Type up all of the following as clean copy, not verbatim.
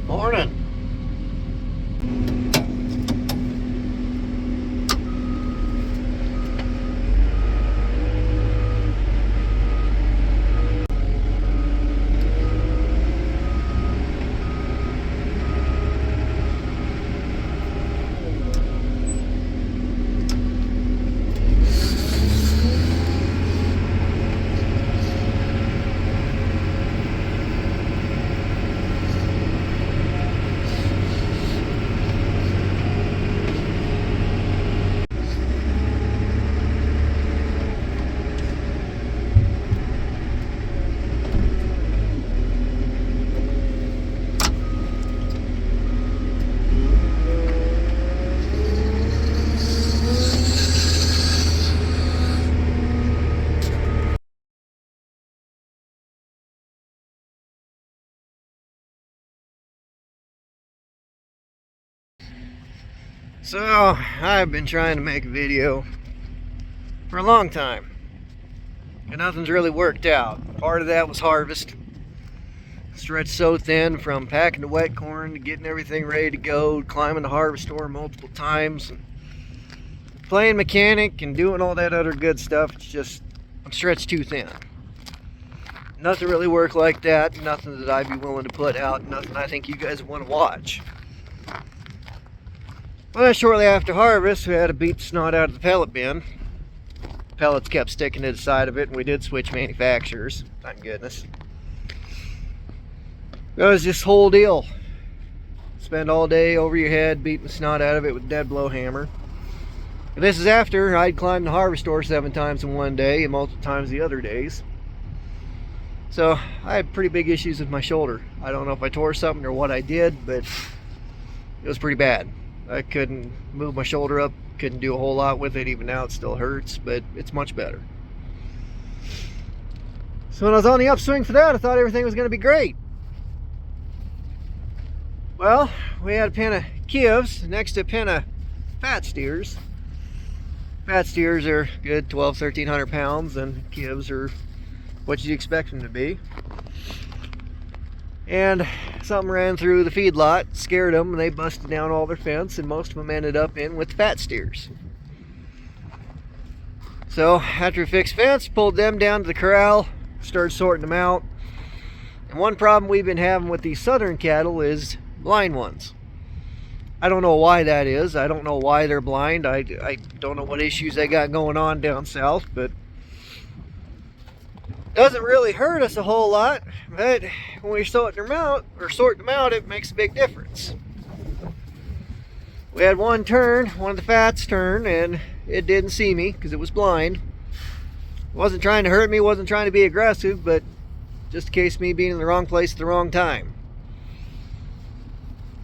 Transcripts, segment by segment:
Morning. So, I've been trying to make a video for a long time, and nothing's really worked out. Part of that was harvest. Stretched so thin from packing the wet corn to getting everything ready to go, climbing the harvest store multiple times, and playing mechanic and doing all that other good stuff. It's just, I'm stretched too thin. Nothing really worked like that, nothing that I'd be willing to put out, nothing I think you guys want to watch. Well, shortly after harvest, we had to beat the snot out of the pellet bin. Pellets kept sticking to the side of it, and we did switch manufacturers. Thank goodness. It was this whole deal. Spend all day over your head beating the snot out of it with a dead blow hammer. And this is after I'd climbed the harvest store 7 times in one day and multiple times the other days. So I had pretty big issues with my shoulder. I don't know if I tore something or what I did, but it was pretty bad. I couldn't move my shoulder up, couldn't do a whole lot with it. Even now it still hurts, but it's much better. So when I was on the upswing for that, I thought everything was going to be great. Well, we had a pen of calves next to a pen of fat steers. Fat steers are good 1,200–1,300 pounds, and calves are what you'd expect them to be. And something ran through the feedlot, scared them, and they busted down all their fence, and most of them ended up in with the fat steers. So after we fixed fence, pulled them down to the corral, started sorting them out. And one problem we've been having with these southern cattle is blind ones. I don't know why that is. I don't know why they're blind. I don't know what issues they got going on down south, but doesn't really hurt us a whole lot, but when we sort them out, it makes a big difference. We had one of the fats turn, and it didn't see me because it was blind. It wasn't trying to hurt me, wasn't trying to be aggressive, but just in case me being in the wrong place at the wrong time.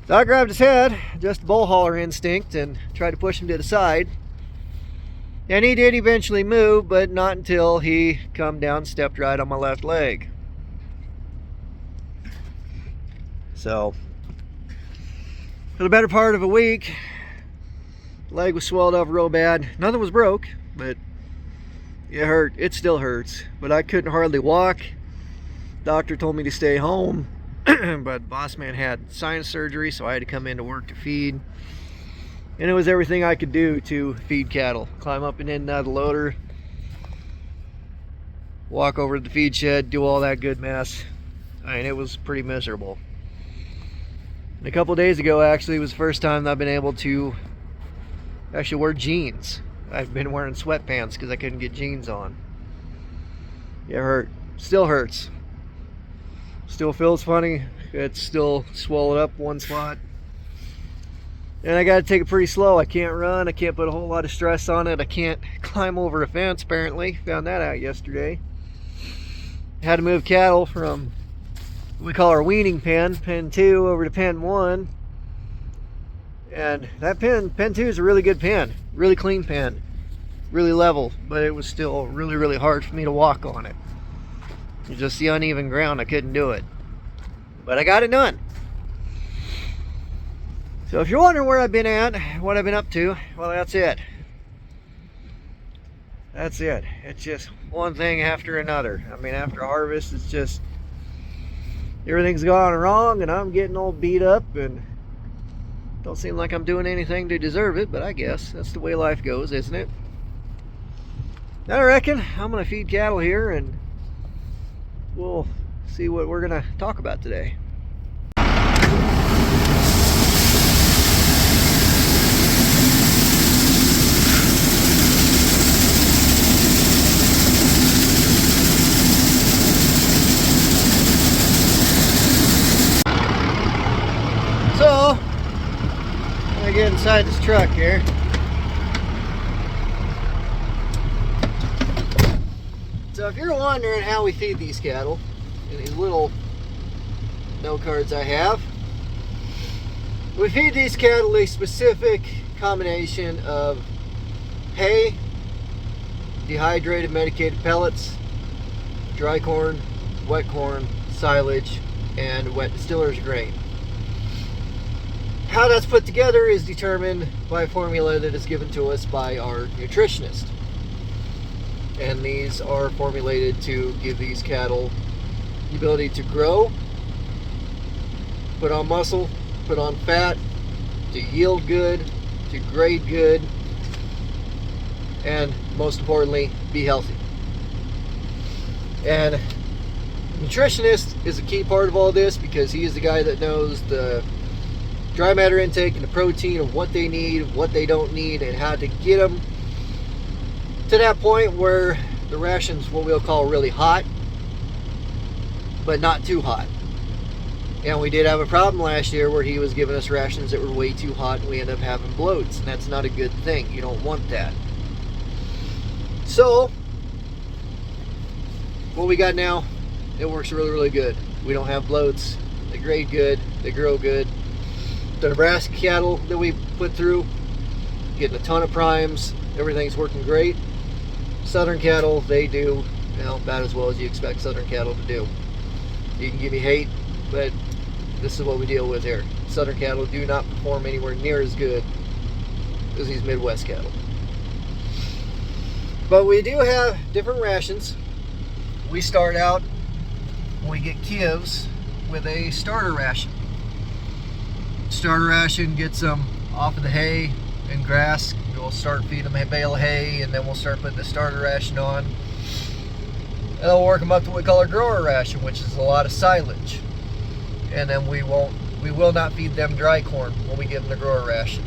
So I grabbed his head, just a bull hauler instinct, and tried to push him to the side. And he did eventually move, but not until he come down and stepped right on my left leg. So, for the better part of a week, leg was swelled up real bad. Nothing was broke, but it hurt. It still hurts, but I couldn't hardly walk. Doctor told me to stay home, but boss man had sinus surgery, so I had to come into work to feed. And it was everything I could do to feed cattle. Climb up and in and out of the loader, walk over to the feed shed, do all that good mess. I mean, it was pretty miserable. And a couple days ago, actually, was the first time that I've been able to actually wear jeans. I've been wearing sweatpants because I couldn't get jeans on. It hurt. Still hurts. Still feels funny. It's still swollen up one spot. And I gotta take it pretty slow. I can't run, I can't put a whole lot of stress on it. I can't climb over a fence, apparently. Found that out yesterday. Had to move cattle from what we call our weaning pen, pen 2, over to pen 1. And that pen 2 is a really good pen. Really clean pen. Really level, but it was still really, really hard for me to walk on it. It's just the uneven ground, I couldn't do it. But I got it done. So if you're wondering where I've been at, what I've been up to, well, that's it. That's it. It's just one thing after another. I mean, after harvest, everything's gone wrong and I'm getting all beat up and don't seem like I'm doing anything to deserve it, but I guess that's the way life goes, isn't it? I reckon I'm gonna feed cattle here and we'll see what we're gonna talk about today. So, I'm gonna get inside this truck here. So if you're wondering how we feed these cattle, in these little note cards I have, we feed these cattle a specific combination of hay, dehydrated medicated pellets, dry corn, wet corn, silage, and wet distiller's grain. How that's put together is determined by a formula that is given to us by our nutritionist. And these are formulated to give these cattle the ability to grow, put on muscle, put on fat, to yield good, to grade good, and most importantly, be healthy. And nutritionist is a key part of all this because he is the guy that knows the dry matter intake and the protein of what they need, what they don't need, and how to get them to that point where the ration's what we'll call really hot, but not too hot. And we did have a problem last year where he was giving us rations that were way too hot and we ended up having bloats, and that's not a good thing. You don't want that. So what we got now, it works really, really good. We don't have bloats. They grade good. They grow good. The Nebraska cattle that we put through, getting a ton of primes. Everything's working great. Southern cattle, they do, you know, about as well as you expect Southern cattle to do. You can give me hate, but this is what we deal with here. Southern cattle do not perform anywhere near as good as these Midwest cattle. But we do have different rations. We start out, when we get calves, with a starter ration. Starter ration gets them off of the hay and grass. We'll start feeding them a bale of hay, and then we'll start putting the starter ration on. And then we'll work them up to what we call our grower ration, which is a lot of silage. And then we will not feed them dry corn when we give them the grower ration.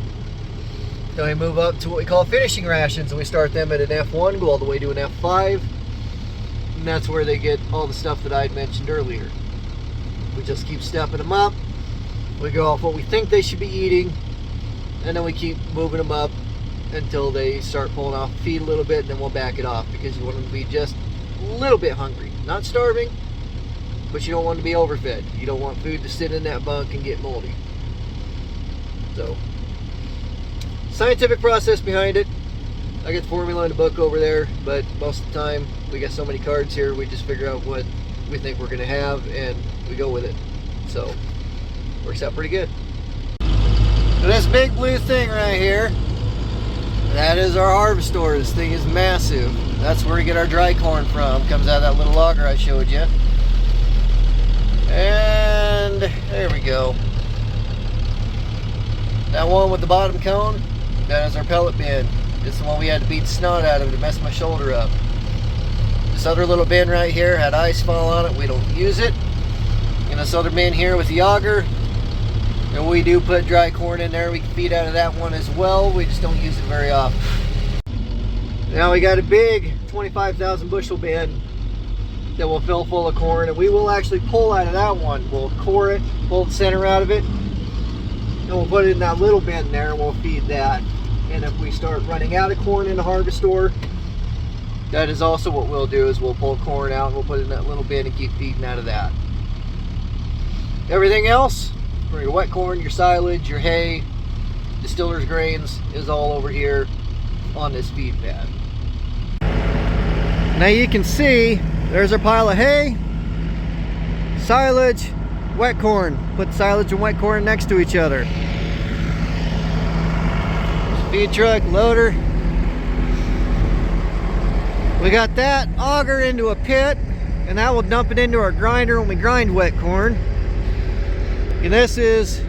Then we move up to what we call finishing rations, and we start them at an F1, go all the way to an F5. And that's where they get all the stuff that I had mentioned earlier. We just keep stepping them up. We go off what we think they should be eating, and then we keep moving them up until they start pulling off feed a little bit, and then we'll back it off because you want them to be just a little bit hungry. Not starving, but you don't want to be overfed. You don't want food to sit in that bunk and get moldy. So, scientific process behind it. I get the formula in the book over there, but most of the time we got so many cards here, we just figure out what we think we're going to have and we go with it. So, works out pretty good. So this big blue thing right here, that is our harvestor. This thing is massive. That's where we get our dry corn from. Comes out of that little auger I showed you. And there we go. That one with the bottom cone, that is our pellet bin. This is the one we had to beat the snot out of to mess my shoulder up. This other little bin right here had ice fall on it. We don't use it. And this other bin here with the auger, and we do put dry corn in there. We can feed out of that one as well. We just don't use it very often. Now we got a big 25,000 bushel bin that will fill full of corn, and we will actually pull out of that one. We'll core it, pull the center out of it, and we'll put it in that little bin there, and we'll feed that. And if we start running out of corn in the harvestor, that is also what we'll do, is we'll pull corn out and we'll put it in that little bin and keep feeding out of that. Everything else, for your wet corn, your silage, your hay, distiller's grains, is all over here on this feed pad. Now you can see there's our pile of hay, silage, wet corn. Put silage and wet corn next to each other. Feed truck, loader. We got that auger into a pit, and that will dump it into our grinder when we grind wet corn. And this is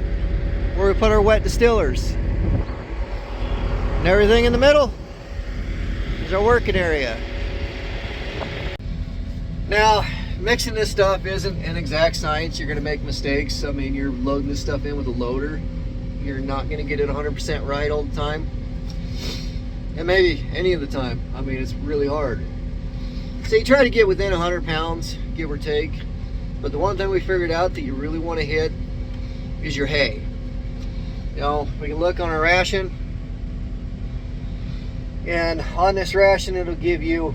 where we put our wet distillers. And everything in the middle is our working area. Now, mixing this stuff isn't an exact science. You're going to make mistakes. I mean, you're loading this stuff in with a loader. You're not going to get it 100% right all the time. And maybe any of the time. I mean, it's really hard. So you try to get within 100 pounds, give or take. But the one thing we figured out that you really want to hit is your hay. You know, we can look on our ration. And on this ration, it'll give you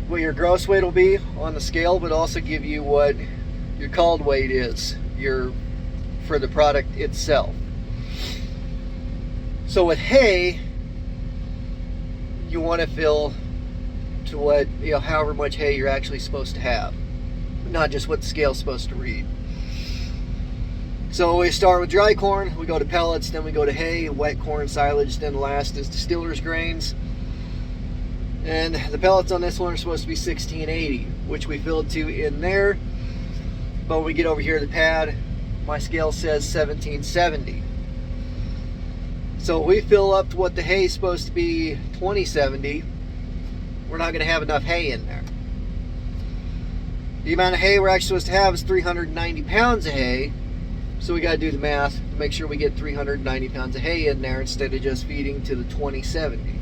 what your gross weight will be on the scale, but also give you what your called weight is for the product itself. So with hay, you want to fill to what, you know, however much hay you're actually supposed to have, not just what the scale's supposed to read. So we start with dry corn, we go to pellets, then we go to hay, wet corn, silage, then last is distiller's grains. And the pellets on this one are supposed to be 1680, which we filled to in there. But when we get over here to the pad, my scale says 1770. So we fill up to what the hay is supposed to be 2070. We're not going to have enough hay in there. The amount of hay we're actually supposed to have is 390 pounds of hay. So we got to do the math to make sure we get 390 pounds of hay in there instead of just feeding to the 2070.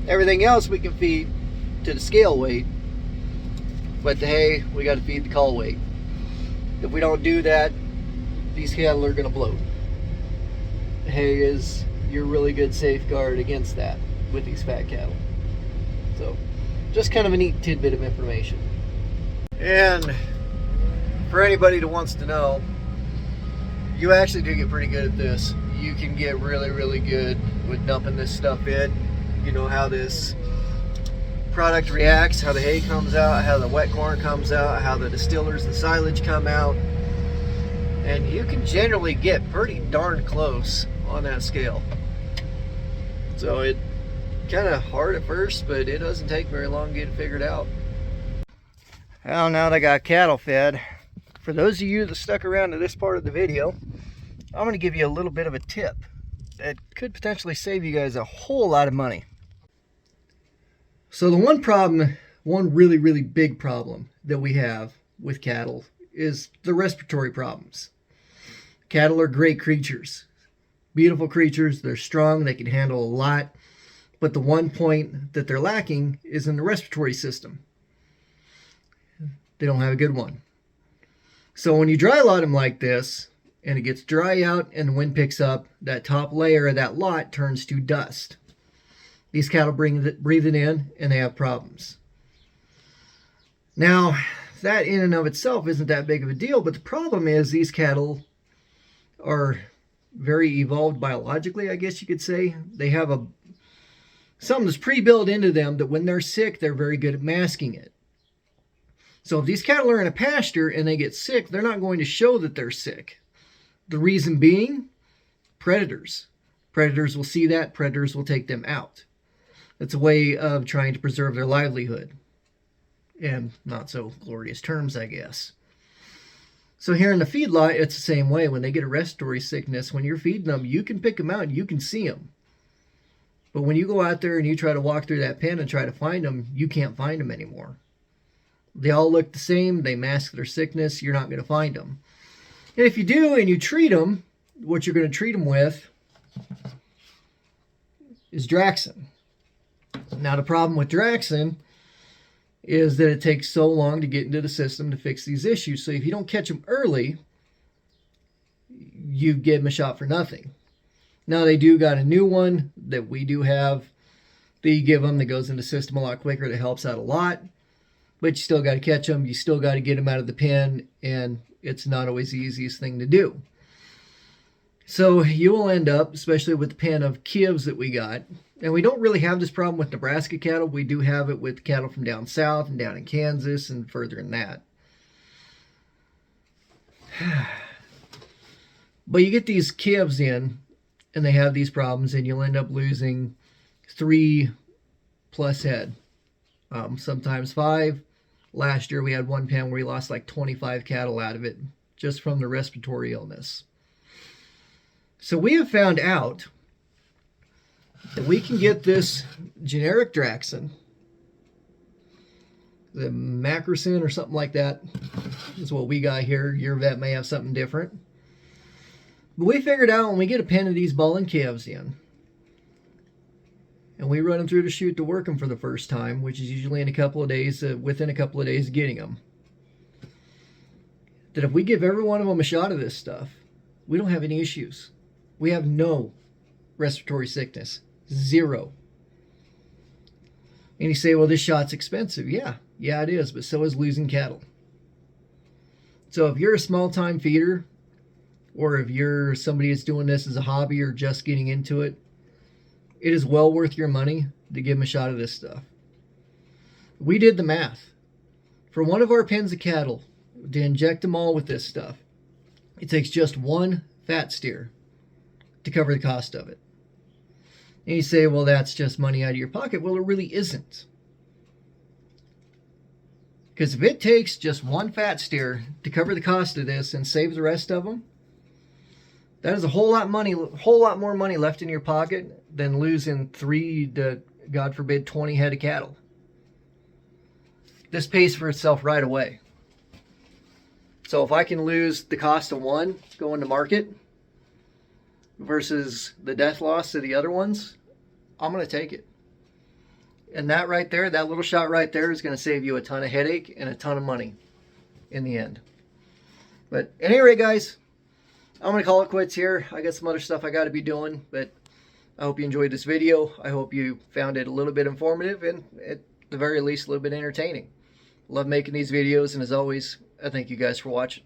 Everything else we can feed to the scale weight, but the hay, we got to feed the call weight. If we don't do that, these cattle are going to bloat. Hay is your really good safeguard against that with these fat cattle. So, just kind of a neat tidbit of information. And for anybody that wants to know, you actually do get pretty good at this. You can get really, really good with dumping this stuff in. You know how this product reacts, how the hay comes out, how the wet corn comes out, how the distillers and silage come out, and you can generally get pretty darn close on that scale. So it kind of hard at first, but it doesn't take very long to get it figured out. Well, now that I got cattle fed, for those of you that stuck around to this part of the video, I'm going to give you a little bit of a tip that could potentially save you guys a whole lot of money. So the one really, really big problem that we have with cattle is the respiratory problems. Cattle are great creatures, beautiful creatures. They're strong, they can handle a lot, but the one point that they're lacking is in the respiratory system. They don't have a good one. So when you dry lot them like this, and it gets dry out and the wind picks up, that top layer of that lot turns to dust. These cattle breathe it in and they have problems. Now, that in and of itself isn't that big of a deal, but the problem is these cattle are very evolved biologically, I guess you could say. They have something that's pre-built into them that when they're sick, they're very good at masking it. So if these cattle are in a pasture and they get sick, they're not going to show that they're sick. The reason being, predators. Predators will see that, predators will take them out. It's a way of trying to preserve their livelihood. And not so glorious terms, I guess. So here in the feedlot, it's the same way. When they get a respiratory sickness, when you're feeding them, you can pick them out and you can see them. But when you go out there and you try to walk through that pen and try to find them, you can't find them anymore. They all look the same. They mask their sickness. You're not going to find them. And if you do and you treat them, what you're going to treat them with is Draxxin. Now the problem with Draxxin is that it takes so long to get into the system to fix these issues. So if you don't catch them early, you give them a shot for nothing. Now they do got a new one that we do have that you give them that goes into the system a lot quicker, that helps out a lot. But you still got to catch them. You still got to get them out of the pen, and it's not always the easiest thing to do. So you will end up, especially with the pen of calves that we got, and we don't really have this problem with Nebraska cattle. We do have it with cattle from down south and down in Kansas and further than that. But you get these calves in, and they have these problems, and you'll end up losing 3+ head. Sometimes 5. Last year we had one pen where we lost like 25 cattle out of it just from the respiratory illness. So we have found out that we can get this generic Draxxin, the Macrocin or something like that is what we got here. Your vet may have something different. But we figured out when we get a pen of these balling calves in, and we run them through the chute to work them for the first time, which is usually in a couple of days, within a couple of days of getting them, that if we give every one of them a shot of this stuff, we don't have any issues. We have no respiratory sickness. Zero. And you say, well, this shot's expensive. Yeah, it is, but so is losing cattle. So if you're a small-time feeder, or if you're somebody that's doing this as a hobby or just getting into it, it is well worth your money to give them a shot of this stuff. We did the math. For one of our pens of cattle, to inject them all with this stuff, it takes just one fat steer to cover the cost of it. And you say, well, that's just money out of your pocket. Well, it really isn't. Because if it takes just one fat steer to cover the cost of this and save the rest of them, that is a whole lot more money left in your pocket than losing 3 to, God forbid, 20 head of cattle. This pays for itself right away. So if I can lose the cost of one going to market versus the death loss of the other ones, I'm going to take it. And that right there, that little shot right there is going to save you a ton of headache and a ton of money in the end. But at any rate, guys, I'm going to call it quits here. I got some other stuff I got to be doing, but I hope you enjoyed this video. I hope you found it a little bit informative and at the very least a little bit entertaining. Love making these videos, and as always, I thank you guys for watching.